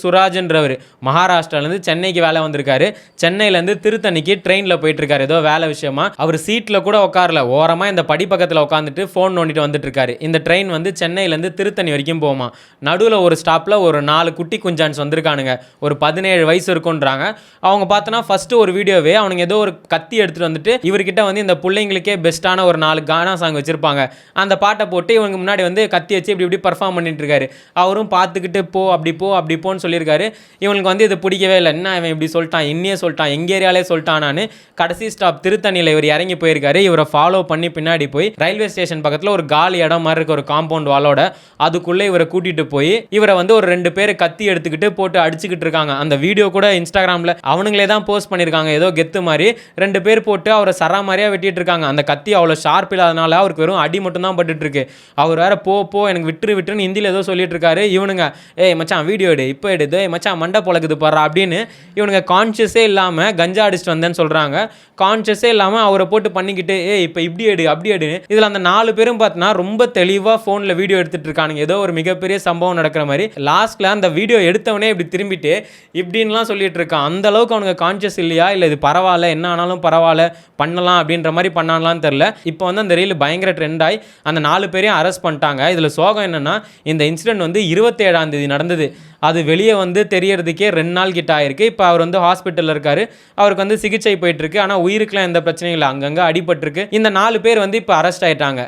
சுராஜ்ன்றவர் மகாராஷ்டிராலேருந்து சென்னைக்கு வேலை வந்திருக்காரு. சென்னையிலேருந்து திருத்தணிக்கு ட்ரெயினில் போயிட்டுருக்காரு ஏதோ வேலை விஷயமா. அவர் சீட்டில் கூட உட்காரல, ஓரமாக இந்த படிப்பக்கத்தில் உட்காந்துட்டு ஃபோன் நோண்டிட்டு வந்துட்டு இருக்காரு. இந்த ட்ரெயின் வந்து சென்னையிலேருந்து திருத்தணி வரைக்கும் போகுமா. நடுவில் ஒரு ஸ்டாப்பில் ஒரு 4 குட்டி குஞ்சான்ஸ் வந்திருக்கானுங்க. ஒரு 17 வயசு இருக்குன்றாங்க. அவங்க பார்த்தோன்னா ஃபஸ்ட்டு ஒரு வீடியோவே அவனுங்க ஏதோ ஒரு கத்தி எடுத்துகிட்டு வந்துட்டு இவர்கிட்ட வந்து இந்த பிள்ளைங்களுக்கே பெஸ்ட்டான ஒரு 4 கானா சாங் வச்சுருப்பாங்க. அந்த பாட்டை போட்டு இவங்க முன்னாடி வந்து கத்தி வச்சு இப்படி இப்படி பர்ஃபார்ம் பண்ணிட்டு இருக்காரு. அவரும் பார்த்துக்கிட்டு போ அப்படி போன்னு சொல்லியிருக்காரு. இவனுக்கு வந்து இது பிடிக்கவே இல்லை. என்ன இவன் இப்படி சொல்லிட்டான், என்னையே சொல்லிட்டான், எங்கள் ஏரியாலே சொல்லிட்டானான்னு கடைசி ஸ்டாப் திருத்தணியில் இவர் இறங்கி போயிருக்காரு. இவரை ஃபாலோ பண்ணி பின்னாடி போய் ரயில்வே ஸ்டேஷன் பக்கத்தில் ஒரு காலி இடம் மாதிரி இருக்க ஒரு காம்பவுண்ட் வாலோட அதுக்குள்ளே இவரை கூட்டிகிட்டு போய் இவரை வந்து ஒரு 2 பேர் கத்தி எடுத்துக்கிட்டு போட்டு அடிச்சுக்கிட்டு இருக்காங்க. அந்த வீடியோ கூட இன்ஸ்டாகிராமில் அவனுங்களே தான் போஸ்ட் பண்ணியிருக்காங்க. ஏதோ கெத்து மாதிரி 2 பேர் போட்டு அவரை சரா மாதிரியாக வெட்டிட்டு இருக்காங்க. அந்த கத்தி அவ்வளோ ஷார்ப் இல்லாதனால அவருக்கு வெறும் அடி மட்டும் தான் பட்டுட்டு இருக்கு. அவர் வேற போ எனக்கு விட்டுருன்னு ஹிந்தியில் ஏதோ சொல்லிட்டு இருக்காரு. இவனுங்க ஏய் மச்சான் வீடியோ எடு, இப்போ எடுது மச்சான் மண்டை பொழக்குது பாரு அப்படின்னு இவனுங்க கான்ஷியஸே இல்லாமல் கஞ்சா அடிச்சுட்டு வந்தேன்னு சொல்கிறாங்க. கான்ஷியஸே இல்லாமல் அவரை போட்டு பண்ணிக்கிட்டு இப்போ இப்படி எடு அப்படி எடு. இதில் அந்த 4 பேரும் பார்த்தீங்கன்னா ரொம்ப தெளிவாக ஃபோனில் வீடியோ எடுத்துகிட்டு இருக்கானுங்க. ஏதோ ஒரு மிகப்பெரிய சம்பவம் நடக்கிற மாதிரி. லாஸ்ட்டில் அந்த வீடியோ எடுத்தவனே இப்படி திரும்பிட்டு இப்படின்லாம் சொல்லிட்டு இருக்கான். அந்த அளவுக்கு அவனுக்கு கான்ஷியஸ் இல்லையா, இல்லை இது பரவாயில்ல என்ன ஆனாலும் பரவாயில்ல பண்ணலாம் அப்படின்ற மாதிரி பண்ணலான்னு தெரில. இப்போ வந்து அந்த ரீல் பயங்கர ட்ரெண்ட் ஆகி அந்த 4 பேரையும் அரெஸ்ட் பண்ணிட்டாங்க. இதில் சோகம் என்னென்னா இந்த இன்சிடென்ட் வந்து 27ஆம் தேதி நடந்தது. அது வெளியே வந்து தெரியறதுக்கே 2 நாள் கிட்ட ஆயிருக்கு. இப்போ அவர் வந்து ஹாஸ்பிட்டலில் இருக்காரு. அவருக்கு வந்து சிகிச்சை போயிட்டு இருக்கு. ஆனால் உயிருக்குலாம் எந்த பிரச்சனையும் இல்லை, அங்கங்கே அடிபட்டிருக்கு. இந்த 4 பேர் வந்து இப்போ அரெஸ்ட் ஆயிட்டாங்க.